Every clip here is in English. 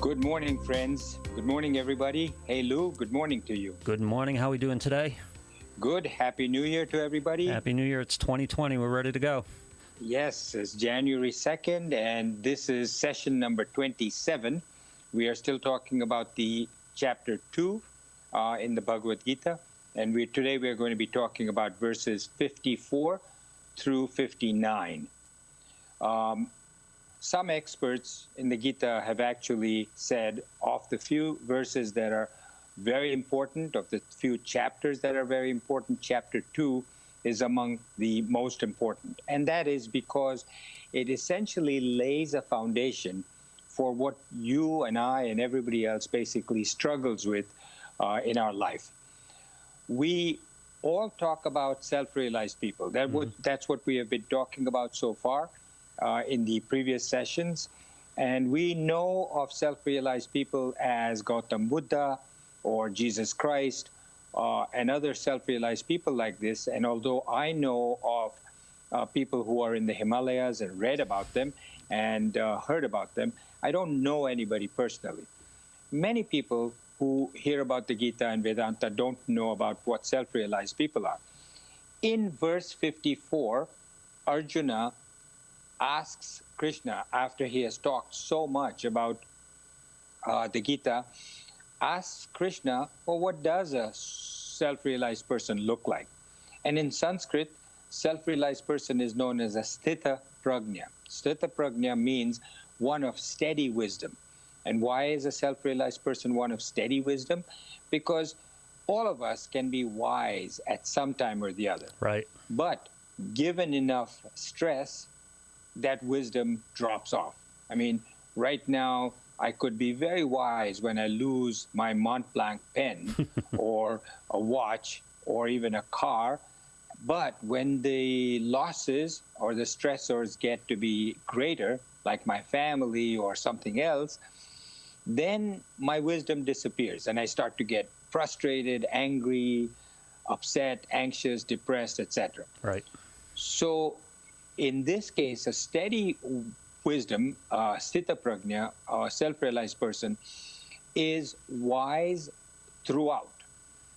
Good morning, friends. Good morning, everybody. Hey, Lou, good morning to you. Good morning. How are we doing today? Good. Happy New Year to everybody. Happy New Year. It's 2020. We're ready to go. Yes, it's January 2nd, and this is session number 27. We are still talking about the chapter 2 in the Bhagavad Gita, and today we're going to be talking about verses 54 through 59. Some experts in the Gita have actually said of the few verses that are very important, of the few chapters that are very important, chapter 2 is among the most important. And that is because it essentially lays a foundation for what you and I and everybody else basically struggles with in our life. We all talk about self-realized people. That's what we have been talking about so far in the previous sessions. And we know of self-realized people as Gautam Buddha or Jesus Christ and other self-realized people like this. And although I know of people who are in the Himalayas and read about them and heard about them, I don't know anybody personally. Many people who hear about the Gita and Vedanta don't know about what self-realized people are. In verse 54, Arjuna asks Krishna, after he has talked so much about the Gita, asks Krishna, well, what does a self-realized person look like? And in Sanskrit, self-realized person is known as a sthita prajna. Sthita prajna means one of steady wisdom. And why is a self-realized person one of steady wisdom? Because all of us can be wise at some time or the other. Right. But given enough stress, that wisdom drops off. I mean, right now, I could be very wise when I lose my Mont Blanc pen or a watch or even a car. But when the losses or the stressors get to be greater, like my family or something else, then my wisdom disappears and I start to get frustrated, angry, upset, anxious, depressed, etc. Right. So in this case, a steady wisdom, sthita prajna, a self-realized person, is wise throughout.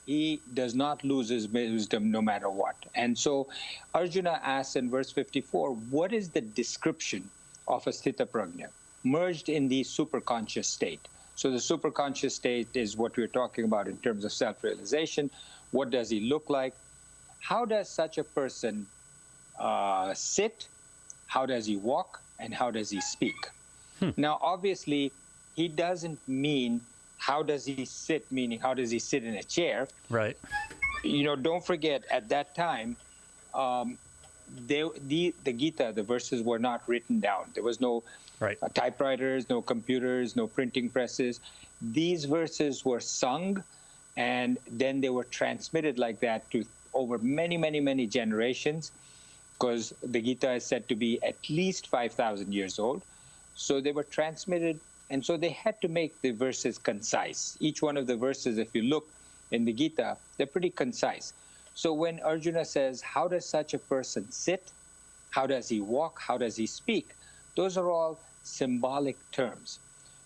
He does not lose his wisdom no matter what. And so Arjuna asks in verse 54, what is the description of a sthita prajna merged in the superconscious state? So the superconscious state is what we're talking about in terms of self-realization. What does he look like? How does such a person sit? How does he walk? And how does he speak? Now, obviously, he doesn't mean how does he sit, meaning how does he sit in a chair? Right. You know, don't forget, at that time, the Gita, the verses were not written down. There was no typewriters, no computers, no printing presses. These verses were sung, and then they were transmitted like that to over many, many, many generations, because the Gita is said to be at least 5,000 years old. So they were transmitted, and so they had to make the verses concise. Each one of the verses, if you look in the Gita, they're pretty concise. So when Arjuna says, how does such a person sit? How does he walk? How does he speak? Those are all symbolic terms.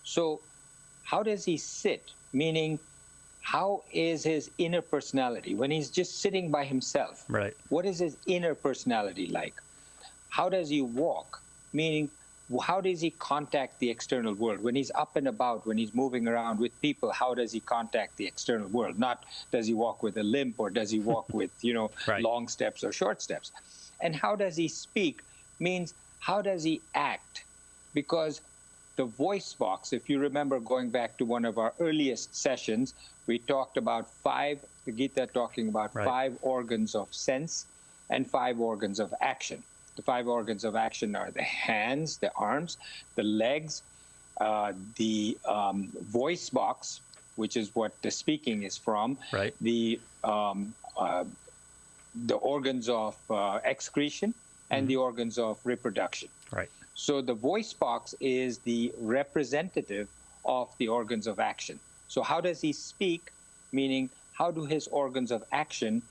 So how does he sit? Meaning, how is his inner personality when he's just sitting by himself? Right. What is his inner personality like? How does he walk? Meaning, how does he contact the external world? When he's up and about, when he's moving around with people, how does he contact the external world? Not does he walk with a limp or does he walk with, long steps or short steps? And how does he speak? Means, how does he act? Because the voice box, if you remember going back to one of our earliest sessions, we talked about the Gita talking about 5 organs of sense and 5 organs of action. The 5 organs of action are the hands, the arms, the legs, the voice box, which is what the speaking is from, the organs of excretion, and the organs of reproduction. Right. So the voice box is the representative of the organs of action. So how does he speak? Meaning, how do his organs of action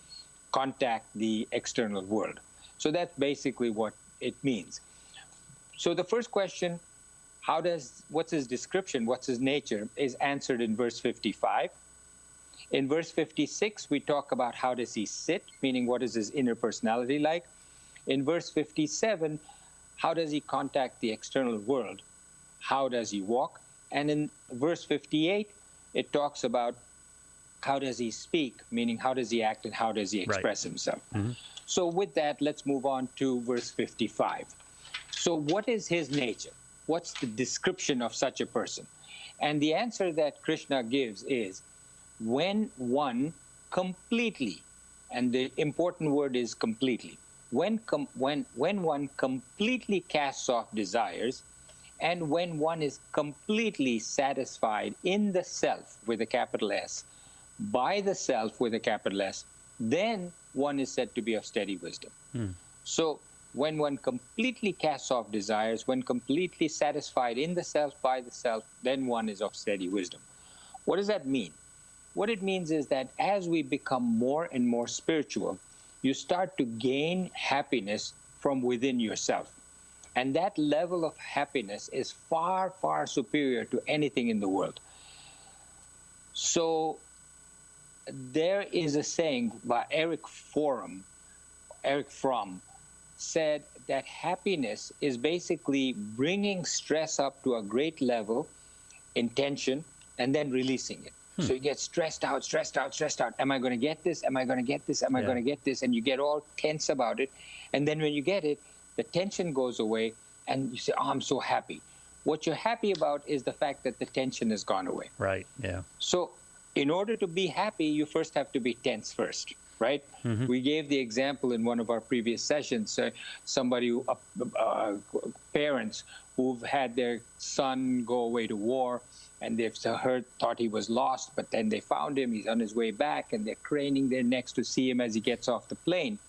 contact the external world? So that's basically what it means. So the first question, What's his description, what's his nature, is answered in verse 55. In verse 56, we talk about how does he sit, meaning what is his inner personality like. In verse 57, how does he contact the external world? How does he walk? And in verse 58, it talks about how does he speak, meaning how does he act and how does he express himself. Mm-hmm. So with that, let's move on to verse 55. So what is his nature? What's the description of such a person? And the answer that Krishna gives is, when one completely, and the important word is completely, when one completely casts off desires, and when one is completely satisfied in the self with a capital S, by the self with a capital S, then one is said to be of steady wisdom. So when one completely casts off desires, when completely satisfied in the self, by the self, then one is of steady wisdom. What does that mean? What it means is that as we become more and more spiritual, you start to gain happiness from within yourself. And that level of happiness is far, far superior to anything in the world. So there is a saying by Erich Fromm said that happiness is basically bringing stress up to a great level, intention, and then releasing it. So you get stressed out. Am I going to get this? Am I going to get this? Am I going to get this? And you get all tense about it. And then when you get it, the tension goes away and you say, oh, I'm so happy. What you're happy about is the fact that the tension has gone away. Right, yeah. So in order to be happy, you first have to be tense first, right? Mm-hmm. We gave the example in one of our previous sessions, somebody, parents who've had their son go away to war, and they've thought he was lost, but then they found him, he's on his way back, and they're craning their necks to see him as he gets off the plane.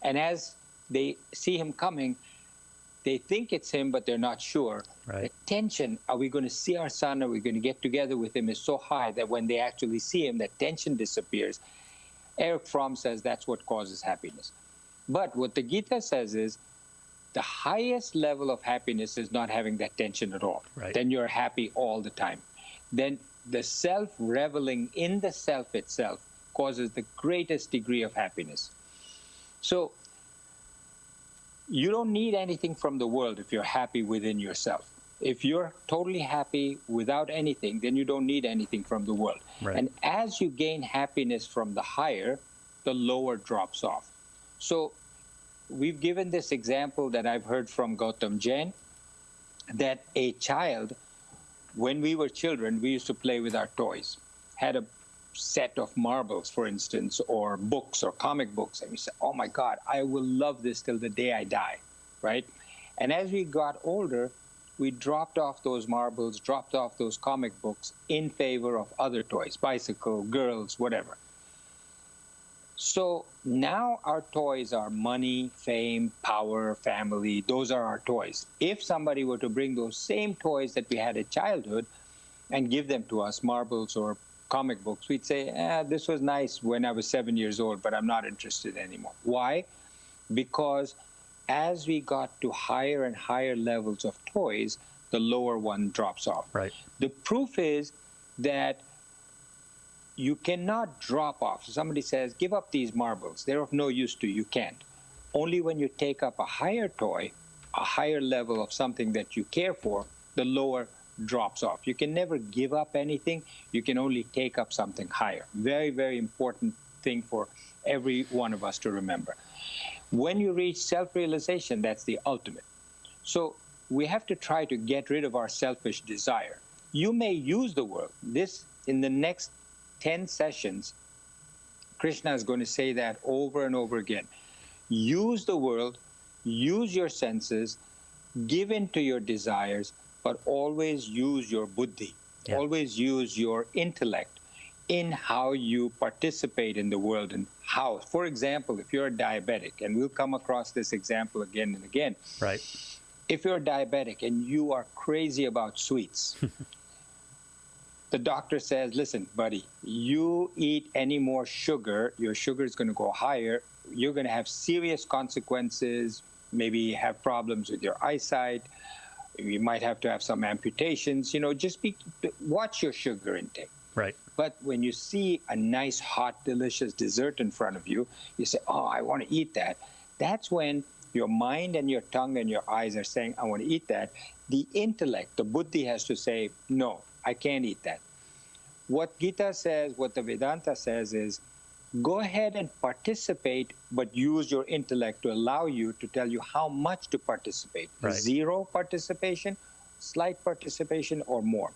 And as they see him coming, they think it's him, but they're not sure. Right. The tension, are we going to see our son, are we going to get together with him, is so high that when they actually see him, that tension disappears. Erich Fromm says that's what causes happiness. But what the Gita says is, the highest level of happiness is not having that tension at all. Right. Then you're happy all the time. Then the self reveling in the self itself causes the greatest degree of happiness. So you don't need anything from the world if you're happy within yourself. If you're totally happy without anything, then you don't need anything from the world. Right. And as you gain happiness from the higher, the lower drops off. So we've given this example that I've heard from Gautam Jain, that a child, when we were children, we used to play with our toys. Had a set of marbles, for instance, or books or comic books, and we said, oh my God, I will love this till the day I die, right? And as we got older, we dropped off those marbles, dropped off those comic books in favor of other toys, bicycle, girls, whatever. So now our toys are money, fame, power, family. Those are our toys. If somebody were to bring those same toys that we had in childhood and give them to us, marbles or comic books, we'd say, this was nice when I was 7 years old, but I'm not interested anymore. Why? Because as we got to higher and higher levels of toys, the lower one drops off. Right. The proof is that you cannot drop off. So somebody says, give up these marbles. They're of no use to you. You can't. Only when you take up a higher toy, a higher level of something that you care for, the lower drops off. You can never give up anything. You can only take up something higher. Very, very important thing for every one of us to remember. When you reach self-realization, that's the ultimate. So we have to try to get rid of our selfish desire. You may use the world. This, in the next 10 sessions, Krishna is going to say that over and over again. Use the world, use your senses, give in to your desires, but always use your buddhi. Yeah. Always use your intellect in how you participate in the world and how. For example, if you're a diabetic, and we'll come across this example again and again. Right. If you're a diabetic and you are crazy about sweets, the doctor says, listen, buddy, you eat any more sugar, your sugar is going to go higher. You're going to have serious consequences, maybe have problems with your eyesight, You might have to have some amputations. Just watch your sugar intake. Right. But when you see a nice, hot, delicious dessert in front of you, you say, oh, I want to eat that. That's when your mind and your tongue and your eyes are saying, I want to eat that. The intellect, the buddhi, has to say, no, I can't eat that. What Gita says, what the Vedanta says is, go ahead and participate, but use your intellect to allow you to tell you how much to participate. Right. Zero participation, slight participation, or more.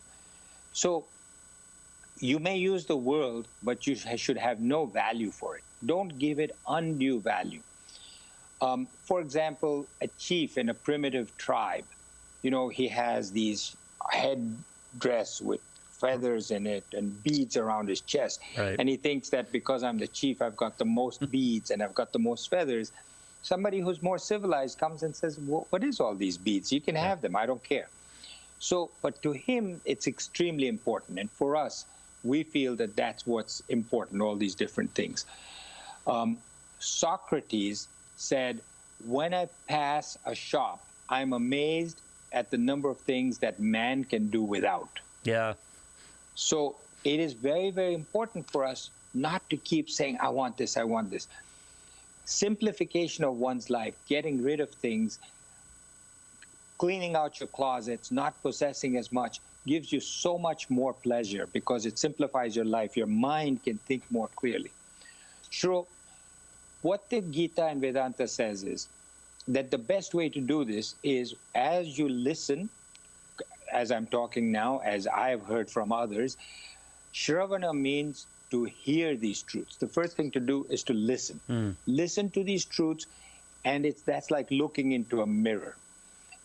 So you may use the world, but you should have no value for it. Don't give it undue value. For example, a chief in a primitive tribe, he has these headdress with feathers in it and beads around his chest. Right. And he thinks that because I'm the chief, I've got the most beads and I've got the most feathers. Somebody who's more civilized comes and says, what is all these beads? You can have them. I don't care. So, but to him, it's extremely important. And for us, we feel that that's what's important, all these different things. Socrates said, when I pass a shop, I'm amazed at the number of things that man can do without. Yeah. So it is very, very important for us not to keep saying, I want this, I want this. Simplification of one's life, getting rid of things, cleaning out your closets, not possessing as much, gives you so much more pleasure because it simplifies your life. Your mind can think more clearly. Sure, what the Gita and Vedanta says is that the best way to do this is as you listen, as I'm talking now, as I've heard from others, Shravana means to hear these truths. The first thing to do is to listen. Listen to these truths, and that's like looking into a mirror.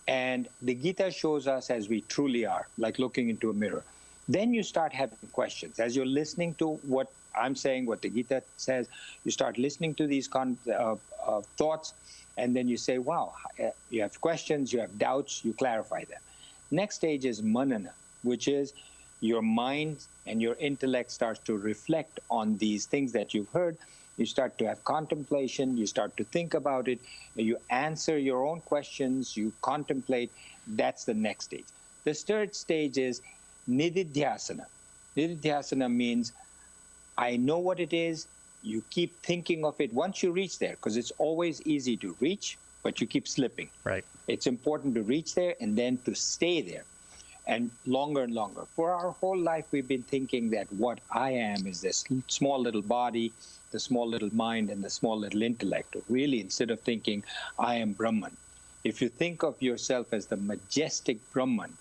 And the Gita shows us as we truly are, like looking into a mirror. Then you start having questions. As you're listening to what I'm saying, what the Gita says, you start listening to these thoughts, and then you say, wow, you have questions, you have doubts, you clarify them. Next stage is manana, which is your mind and your intellect starts to reflect on these things that you've heard. You start to have contemplation, you start to think about it, you answer your own questions, you contemplate. That's the next stage. The third stage is nididhyasana. Nididhyasana means I know what it is, you keep thinking of it once you reach there, because it's always easy to reach, but you keep slipping. Right. It's important to reach there and then to stay there, and longer and longer. For our whole life, we've been thinking that what I am is this small little body, the small little mind, and the small little intellect. Really, instead of thinking, I am Brahman. If you think of yourself as the majestic Brahman,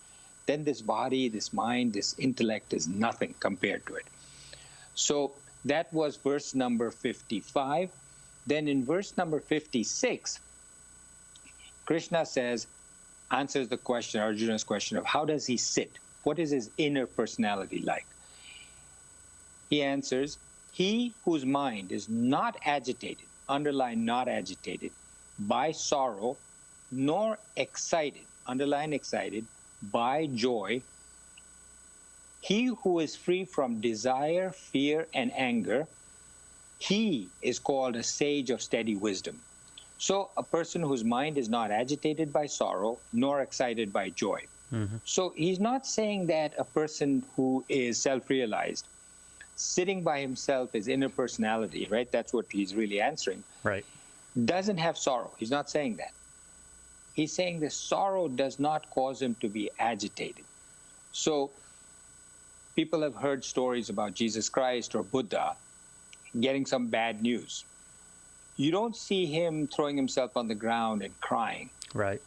then this body, this mind, this intellect is nothing compared to it. So that was verse number 55. Then in verse number 56, Krishna answers the question, Arjuna's question of how does he sit? What is his inner personality like? He answers, he whose mind is not agitated, underline not agitated, by sorrow, nor excited, underline excited, by joy, he who is free from desire, fear, and anger, he is called a sage of steady wisdom. So a person whose mind is not agitated by sorrow, nor excited by joy. Mm-hmm. So he's not saying that a person who is self-realized, sitting by himself, his inner personality, right? That's what he's really answering. Right. Doesn't have sorrow. He's not saying that. He's saying the sorrow does not cause him to be agitated. So people have heard stories about Jesus Christ or Buddha getting some bad news. You don't see him throwing himself on the ground and crying. Right.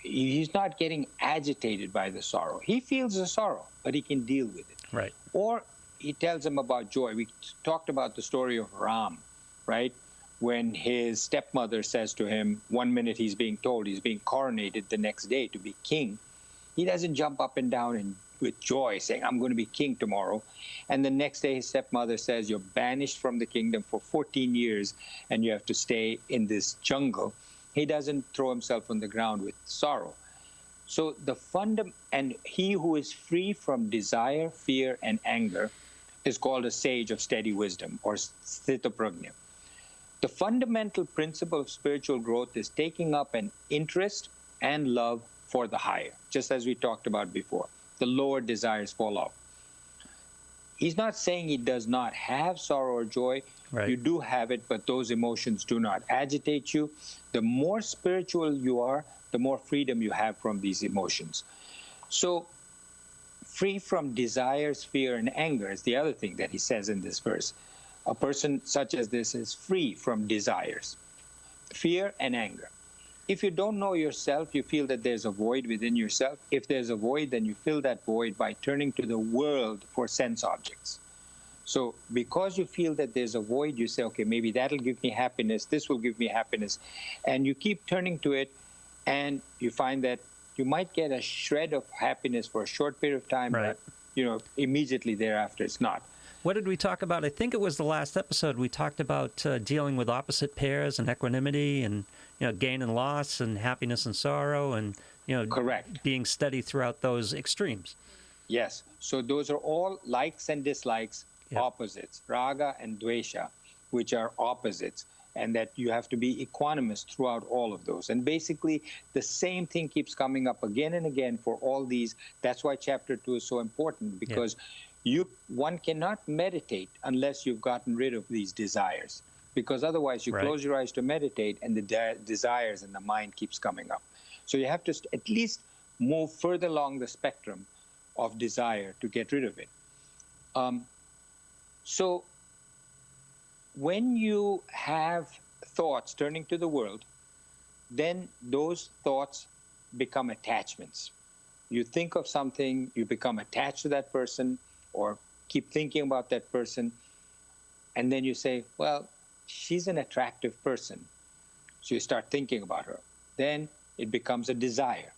He's not getting agitated by the sorrow. He feels the sorrow, but he can deal with it. Right. Or he tells him about joy. We talked about the story of Ram, right? When his stepmother says to him, one minute he's being told he's being coronated the next day to be king. He doesn't jump up and down with joy saying, I'm going to be king tomorrow. And the next day his stepmother says, you're banished from the kingdom for 14 years and you have to stay in this jungle. He doesn't throw himself on the ground with sorrow. So and he who is free from desire, fear, and anger is called a sage of steady wisdom, or sthitaprajna. The fundamental principle of spiritual growth is taking up an interest and love for the higher, just as we talked about before. The lower desires fall off. He's not saying he does not have sorrow or joy. Right. You do have it, but those emotions do not agitate you. The more spiritual you are, the more freedom you have from these emotions. So, free from desires, fear, and anger is the other thing that he says in this verse. A person such as this is free from desires, fear, and anger. If you don't know yourself, you feel that there's a void within yourself. If there's a void, then you fill that void by turning to the world for sense objects. So because you feel that there's a void, you say, okay, maybe that'll give me happiness, this will give me happiness. And you keep turning to it, and you find that you might get a shred of happiness for a short period of time, right. but immediately thereafter it's not. What did we talk about? I think it was the last episode. We talked about dealing with opposite pairs and equanimity and, gain and loss and happiness and sorrow and, Correct. being steady throughout those extremes. Yes. So those are all likes and dislikes, Yep. opposites, raga and dvesha, which are opposites, and that you have to be equanimous throughout all of those. And basically, the same thing keeps coming up again and again for all these. That's why chapter 2 is so important, because one cannot meditate unless you've gotten rid of these desires, because otherwise you Right. close your eyes to meditate and the desires and the mind keeps coming up. So you have to at least move further along the spectrum of desire to get rid of it. So when you have thoughts turning to the world, then those thoughts become attachments. You think of something, you become attached to that person, or keep thinking about that person, and then you say, well, she's an attractive person. So you start thinking about her. Then it becomes a desire.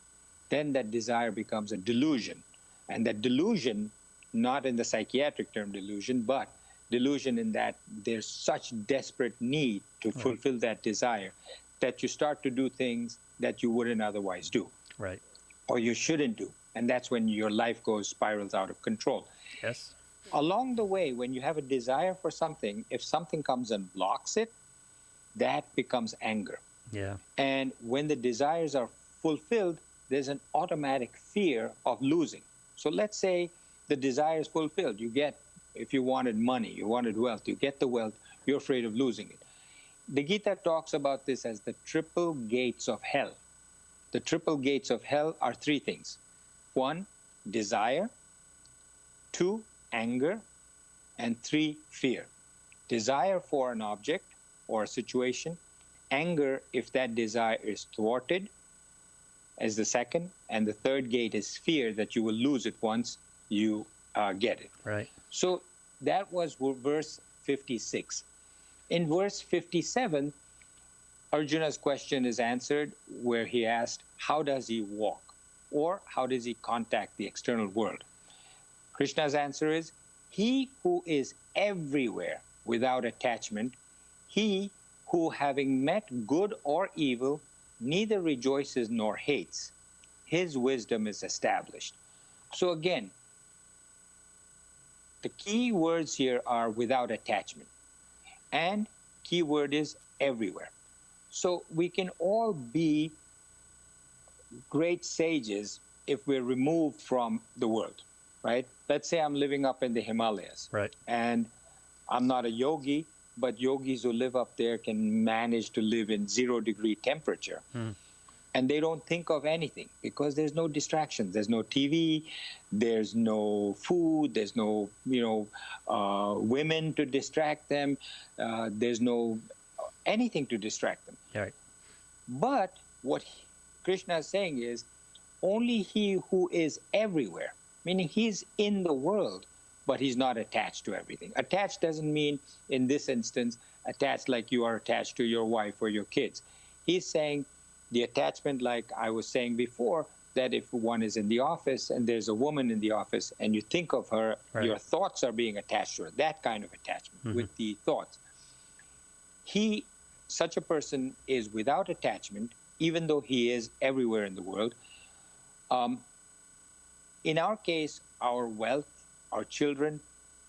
Then that desire becomes a delusion. And that delusion, not in the psychiatric term delusion, but delusion in that there's such desperate need to fulfill that desire that you start to do things that you wouldn't otherwise do. Right. Or you shouldn't do. And that's when your life spirals out of control. Yes. Along the way, when you have a desire for something, if something comes and blocks it, that becomes anger. Yeah. And when the desires are fulfilled, there's an automatic fear of losing. So let's say the desire is fulfilled. If you wanted money, you wanted wealth, you get the wealth, you're afraid of losing it. The Gita talks about this as the triple gates of hell. The triple gates of hell are three things. 1, desire. 2, anger. And 3, fear. Desire for an object or a situation. Anger if that desire is thwarted as the second. And the third gate is fear that you will lose it once you get it. Right. So that was verse 56. In verse 57, Arjuna's question is answered where he asked, how does he walk? Or how does he contact the external world? Krishna's answer is, he who is everywhere without attachment, he who having met good or evil, neither rejoices nor hates, his wisdom is established. So again, the key words here are without attachment. And key word is everywhere. So we can all be great sages if we're removed from the world, right? Let's say I'm living up in the Himalayas. Right. And I'm not a yogi, but yogis who live up there can manage to live in 0-degree temperature. And they don't think of anything because there's no distractions. There's no TV, there's no food, there's no, women to distract them. There's no anything to distract them. Right. But what Krishna is saying is only he who is everywhere, meaning he's in the world, but he's not attached to everything. Attached doesn't mean, in this instance, attached like you are attached to your wife or your kids. He's saying the attachment, like I was saying before, that if one is in the office and there's a woman in the office and you think of her, Right. your thoughts are being attached to her, that kind of attachment with the thoughts. Such a person is without attachment, even though he is everywhere in the world. In our case, our wealth, our children,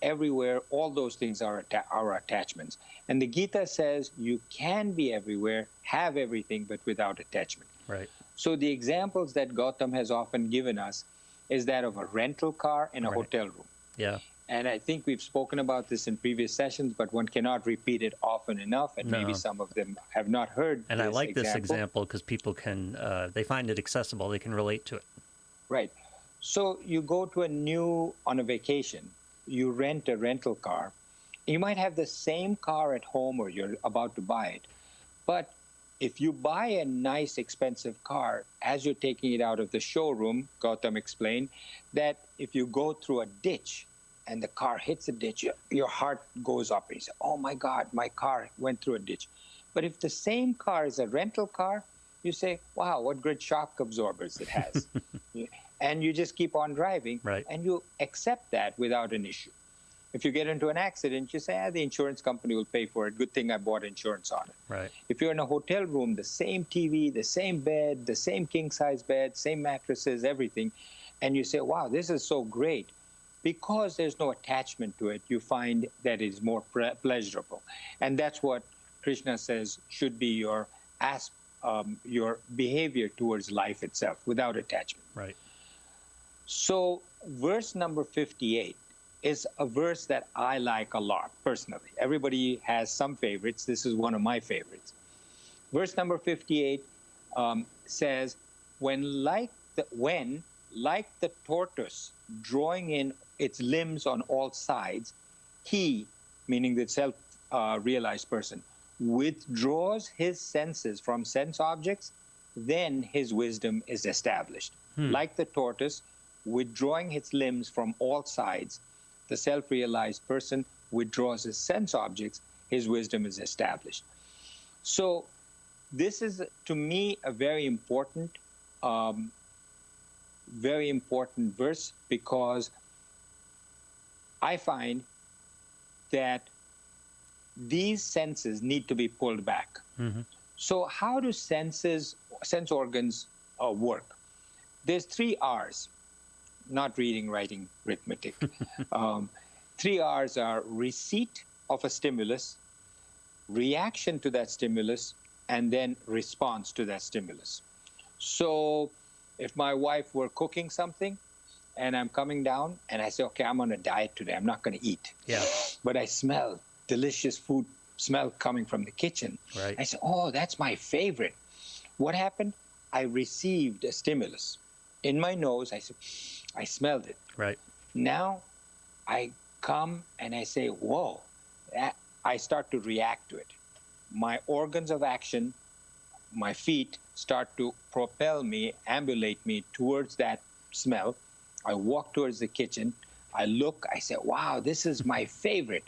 everywhere, all those things are our attachments. And the Gita says you can be everywhere, have everything, but without attachment. Right. So the examples that Gautam has often given us is that of a rental car and a Right. hotel room. Yeah. And I think we've spoken about this in previous sessions, but one cannot repeat it often enough, and maybe No. some of them have not heard And this I like example. this example because people can, they find it accessible. They can relate to it. Right. So you go on a vacation, you rent a rental car. You might have the same car at home or you're about to buy it. But if you buy a nice, expensive car, as you're taking it out of the showroom, Gautam explained, that if you go through a ditch and the car hits a ditch, your heart goes up and you say, oh my God, my car went through a ditch. But if the same car is a rental car, you say, wow, what great shock absorbers it has. And you just keep on driving, Right. and you accept that without an issue. If you get into an accident, you say, the insurance company will pay for it. Good thing I bought insurance on it. Right. If you're in a hotel room, the same TV, the same bed, the same king-size bed, same mattresses, everything, and you say, wow, this is so great. Because there's no attachment to it, you find that it's more pleasurable. And that's what Krishna says should be your behavior towards life itself, without attachment. Right. So verse number 58 is a verse that I like a lot personally. Everybody has some favorites. This is one of my favorites. Verse number 58 says, when like the tortoise drawing in its limbs on all sides, he, meaning the self-realized person, withdraws his senses from sense objects, then his wisdom is established. Like the tortoise, withdrawing its limbs from all sides, the self-realized person withdraws his sense objects, his wisdom is established. So this is, to me, a very important verse, because I find that these senses need to be pulled back. Mm-hmm. So how do sense organs work? There's 3 R's. Not reading, writing, arithmetic. 3 R's are receipt of a stimulus, reaction to that stimulus, and then response to that stimulus. So if my wife were cooking something and I'm coming down and I say, okay, I'm on a diet today, I'm not going to eat. Yeah. But I smell delicious food smell coming from the kitchen. Right. I say, oh, that's my favorite. What happened? I received a stimulus in my nose. I smelled it. Right. Now I come and I say, whoa, I start to react to it. My organs of action, my feet start to propel me, ambulate me towards that smell. I walk towards the kitchen. I look, I say, wow, this is my favorite.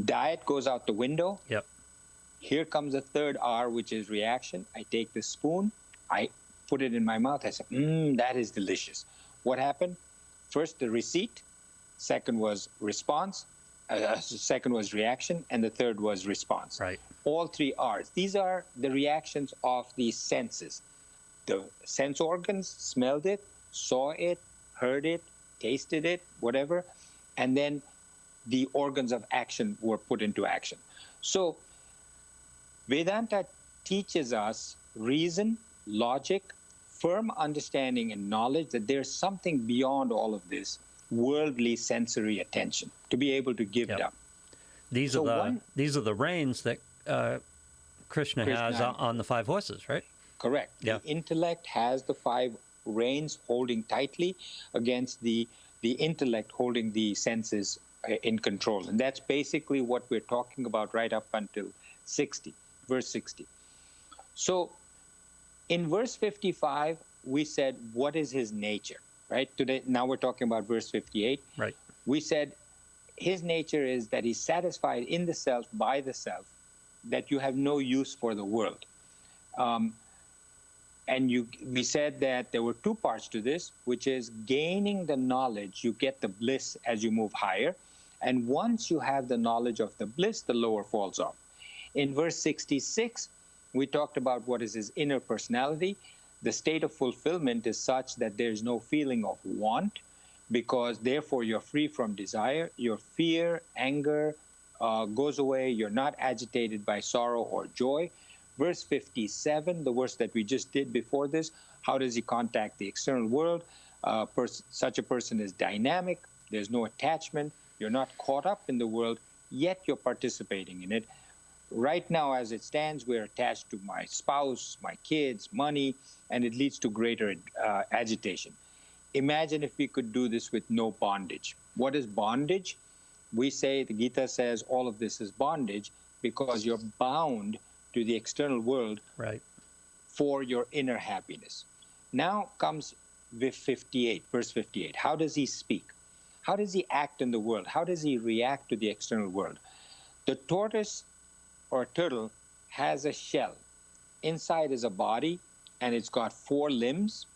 Diet goes out the window. Yep. Here comes the 3rd R, which is reaction. I take the spoon, I put it in my mouth. I say, that is delicious. What happened? First, the receipt. Second was response. Second was reaction. And the third was response. Right. All 3 R's. These are the reactions of the senses. The sense organs smelled it, saw it, heard it, tasted it, whatever. And then the organs of action were put into action. So Vedanta teaches us reason, logic, firm understanding and knowledge that there's something beyond all of this worldly sensory attention to be able to give it up. These are the reins that Krishna has on the 5 horses, right? Correct. Yeah. The intellect has the 5 reins holding tightly against the intellect holding the senses in control. And that's basically what we're talking about right up until verse 60. So in verse 55, we said, what is his nature, right? Today, now we're talking about verse 58. Right. We said his nature is that he's satisfied in the self, by the self, that you have no use for the world. We said that there were 2 parts to this, which is gaining the knowledge, you get the bliss as you move higher. And once you have the knowledge of the bliss, the lower falls off. In verse 66, we talked about what is his inner personality. The state of fulfillment is such that there's no feeling of want, because therefore you're free from desire. Your fear, anger goes away. You're not agitated by sorrow or joy. Verse 57, the verse that we just did before this, how does he contact the external world? Such a person is dynamic. There's no attachment. You're not caught up in the world, yet you're participating in it. Right now, as it stands, we're attached to my spouse, my kids, money, and it leads to greater agitation. Imagine if we could do this with no bondage. What is bondage? We say, the Gita says, all of this is bondage because you're bound to the external world right. for your inner happiness. Now comes verse 58. How does he speak? How does he act in the world? How does he react to the external world? The tortoise or turtle has a shell. Inside is a body, and it's got 4 limbs,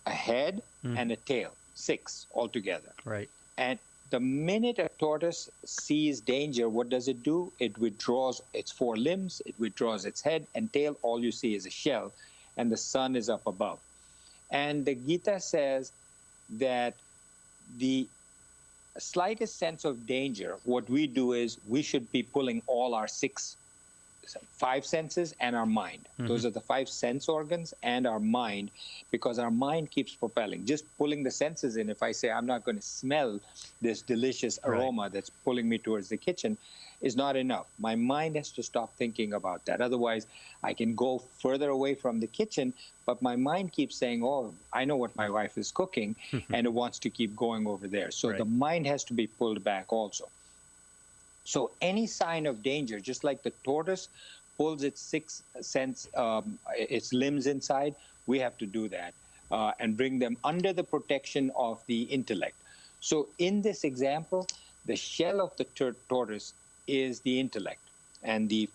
a head, and a tail, 6 altogether. Right. And the minute a tortoise sees danger, what does it do? It withdraws its 4 limbs, it withdraws its head and tail. All you see is a shell, and the sun is up above. And the Gita says that the slightest sense of danger, what we do is we should be pulling all our 5 senses and our mind. Those are the 5 sense organs and our mind, because our mind keeps propelling. Just pulling the senses in, if I say I'm not going to smell this delicious aroma that's pulling me towards the kitchen, is not enough. My mind has to stop thinking about that. Otherwise, I can go further away from the kitchen, but my mind keeps saying, oh, I know what my wife is cooking, and it wants to keep going over there. So the mind has to be pulled back also. So any sign of danger, just like the tortoise pulls its 6 sense, its limbs inside, we have to do that and bring them under the protection of the intellect. So in this example, the shell of the tortoise is the intellect, and the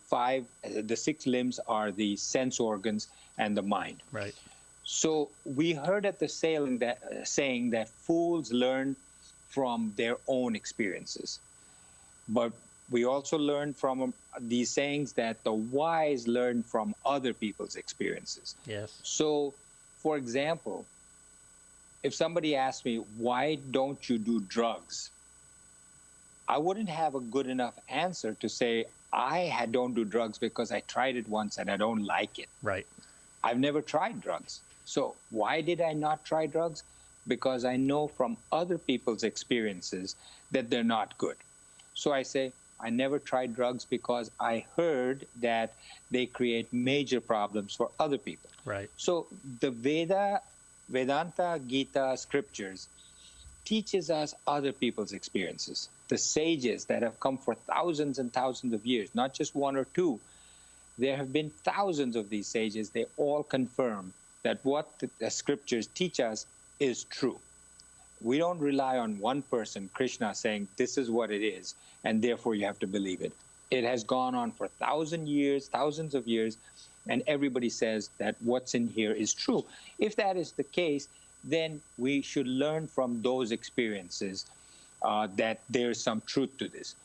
6 limbs are the sense organs and the mind. Right. So we heard at the saying that fools learn from their own experiences. But we also learn from these sayings that the wise learn from other people's experiences. Yes. So, for example, if somebody asked me, why don't you do drugs? I wouldn't have a good enough answer to say, I don't do drugs because I tried it once and I don't like it. Right. I've never tried drugs. So why did I not try drugs? Because I know from other people's experiences that they're not good. So I say, I never tried drugs because I heard that they create major problems for other people. Right. So the Vedanta, Gita, scriptures teaches us other people's experiences. The sages that have come for thousands and thousands of years, not just 1 or 2. There have been thousands of these sages. They all confirm that what the scriptures teach us is true. We don't rely on one person, Krishna, saying this is what it is, and therefore you have to believe it. It has gone on for thousands of years, and everybody says that what's in here is true. If that is the case, then we should learn from those experiences that there's some truth to this.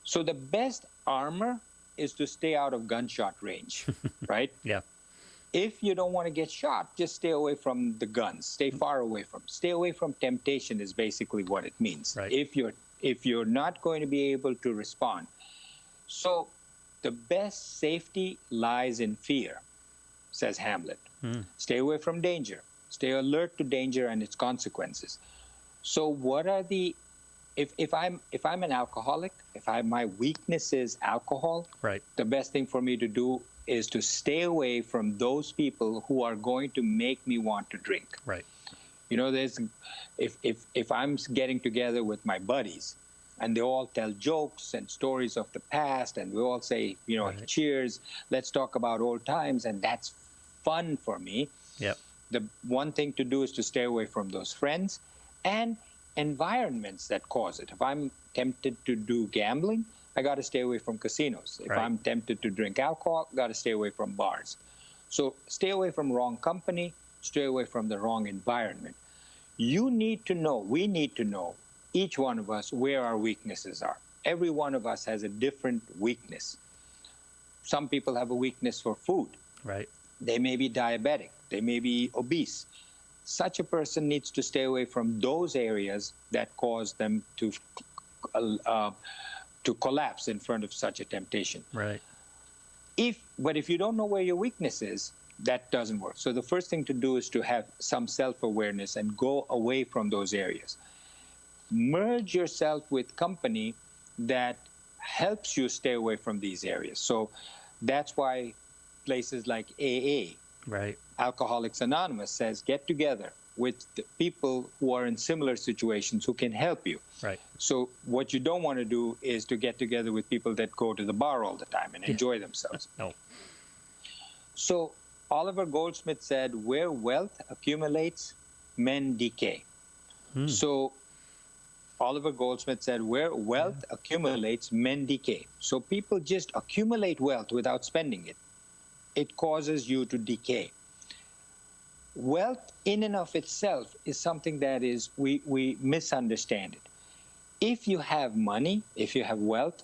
So the best armor is to stay out of gunshot range, right? Yeah. If you don't want to get shot, just stay away from the guns. Stay far away from. Stay away from temptation is basically what it means. Right. If you're not going to be able to respond. So the best safety lies in fear, says Hamlet. Stay away from danger. Stay alert to danger and its consequences. So what are the if I'm an alcoholic, my weakness is alcohol, right, the best thing for me to do is to stay away from those people who are going to make me want to drink. Right. You know, if I'm getting together with my buddies and they all tell jokes and stories of the past and we all say, right, cheers, let's talk about old times, and that's fun for me. Yep. The one thing to do is to stay away from those friends and environments that cause it. If I'm tempted to do gambling, I got to stay away from casinos. If right, I'm tempted to drink alcohol, got to stay away from bars. So stay away from wrong company, stay away from the wrong environment. You need to know, we need to know, each one of us, where our weaknesses are. Every one of us has a different weakness. Some people have a weakness for food. Right. They may be diabetic. They may be obese. Such a person needs to stay away from those areas that cause them to collapse in front of such a temptation. Right. But if you don't know where your weakness is, that doesn't work. So the first thing to do is to have some self-awareness and go away from those areas. Merge yourself with company that helps you stay away from these areas. So that's why places like AA, right, Alcoholics Anonymous, says get together with the people who are in similar situations who can help you. right. So what you don't want to do is to get together with people that go to the bar all the time and enjoy themselves. No. So Oliver Goldsmith said, where wealth accumulates, men decay. So Oliver Goldsmith said, where wealth accumulates, men decay. So people just accumulate wealth without spending it. It causes you to decay. Wealth in and of itself is something that is, we misunderstand it. If you have money, if you have wealth,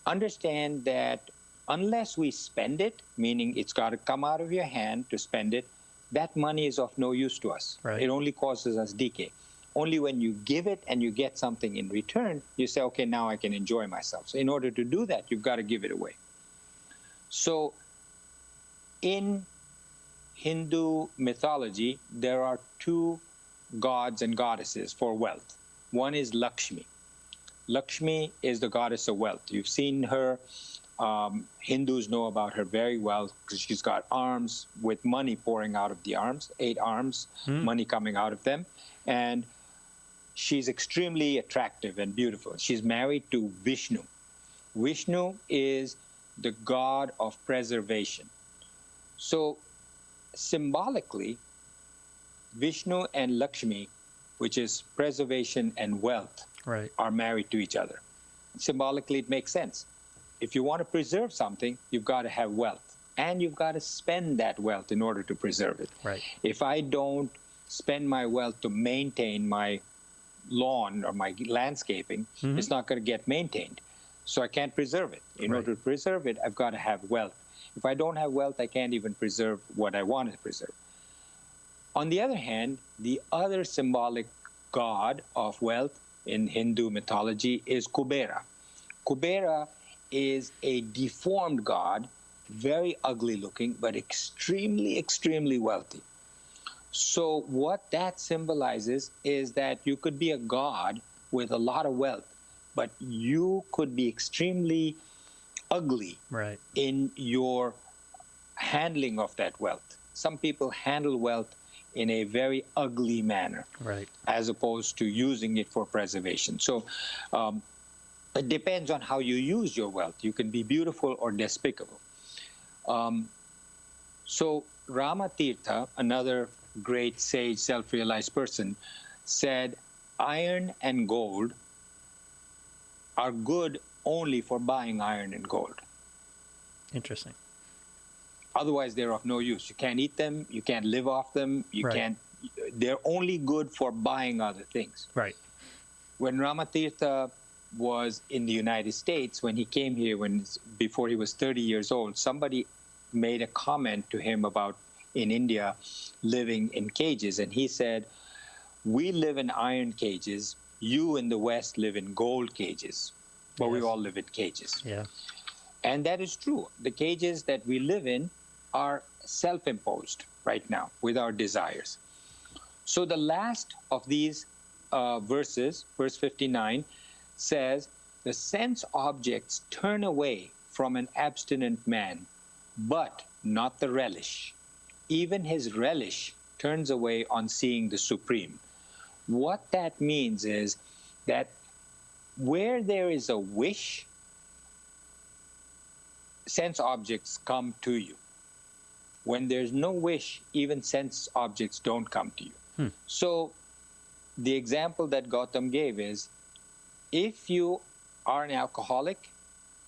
understand that unless we spend it, meaning it's got to come out of your hand to spend it, that money is of no use to us. Right. It only causes us decay. Only when you give it and you get something in return, you say, okay, now I can enjoy myself. So in order to do that, you've got to give it away. So in Hindu mythology, there are two gods and goddesses for wealth. One is Lakshmi. Lakshmi is the goddess of wealth. You've seen her. Hindus know about her very well because she's got arms with money pouring out of the arms, 8 arms, money coming out of them. And she's extremely attractive and beautiful. She's married to Vishnu. Vishnu is the god of preservation. So symbolically, Vishnu and Lakshmi, which is preservation and wealth, right, are married to each other. Symbolically, it makes sense. If you want to preserve something, you've got to have wealth, and you've got to spend that wealth in order to preserve it. right. If I don't spend my wealth to maintain my lawn or my landscaping, it's not going to get maintained. So I can't preserve it. In order to preserve it, I've got to have wealth. If I don't have wealth, I can't even preserve what I want to preserve. On the other hand, the other symbolic god of wealth in Hindu mythology is Kubera. Kubera is a deformed god, very ugly looking, but extremely, extremely wealthy. So what that symbolizes is that you could be a god with a lot of wealth, but you could be extremely ugly in your handling of that wealth. Some people handle wealth in a very ugly manner, as opposed to using it for preservation. So it depends on how you use your wealth. You can be beautiful or despicable. So Ramatirtha, another great sage, self-realized person, said, iron and gold are good only for buying iron and gold. Interesting. Otherwise, they're of no use. You can't eat them. You can't live off them. You can't. They're only good for buying other things. Right. When Ramatirtha was in the United States, when he came here, before he was 30 years old, somebody made a comment to him about in India living in cages, and he said, "We live in iron cages. You in the West live in gold cages, but we all live in cages." Yeah. And that is true. The cages that we live in are self-imposed right now with our desires. So the last of these verses, verse 59, says, the sense objects turn away from an abstinent man, but not the relish. Even his relish turns away on seeing the Supreme. What that means is that where there is a wish, sense objects come to you. When there's no wish, even sense objects don't come to you. So the example that Gautam gave is, if you are an alcoholic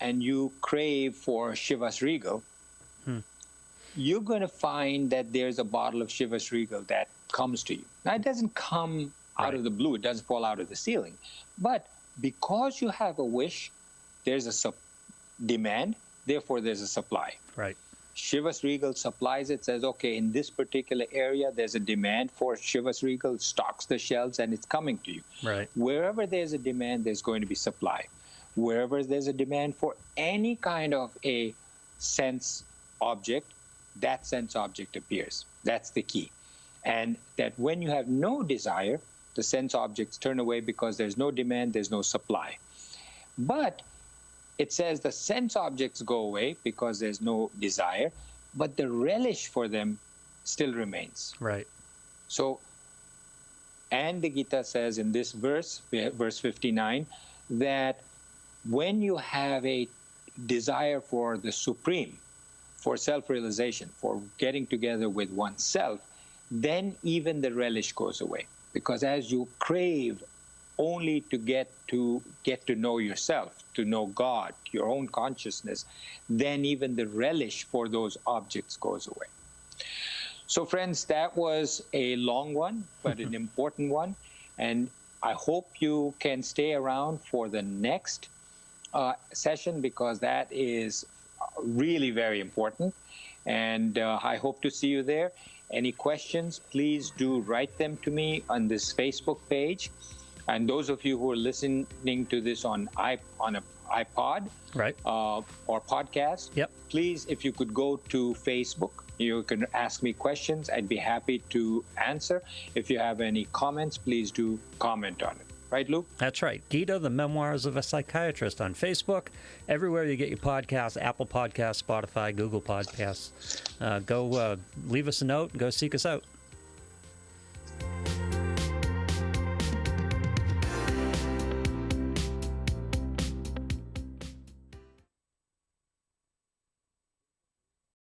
and you crave for Chivas Regal, you're going to find that there's a bottle of Chivas Regal that comes to you. Now, it doesn't come out of the blue. It doesn't fall out of the ceiling. But because you have a wish, there's a demand, therefore there's a supply. Right. Chivas Regal supplies it, says, okay, in this particular area, there's a demand for Chivas Regal, stocks the shelves, and it's coming to you. Right. Wherever there's a demand, there's going to be supply. Wherever there's a demand for any kind of a sense object, that sense object appears. That's the key. And that when you have no desire, the sense objects turn away because there's no demand, there's no supply. But it says the sense objects go away because there's no desire, but the relish for them still remains. Right. So, and the Gita says in this verse, verse 59, that when you have a desire for the supreme, for self-realization, for getting together with oneself, then even the relish goes away. Because as you crave only to get to know yourself, to know God, your own consciousness, then even the relish for those objects goes away. So friends, that was a long one, but an important one. And I hope you can stay around for the next session, because that is really very important. And I hope to see you there. Any questions, please do write them to me on this Facebook page. And those of you who are listening to this on an iPod, right, or podcast, yep, please, if you could go to Facebook, you can ask me questions. I'd be happy to answer. If you have any comments, please do comment on it. Right, Luke? That's right. Gita, the Memoirs of a Psychiatrist on Facebook. Everywhere you get your podcasts, Apple Podcasts, Spotify, Google Podcasts. Go leave us a note and go seek us out.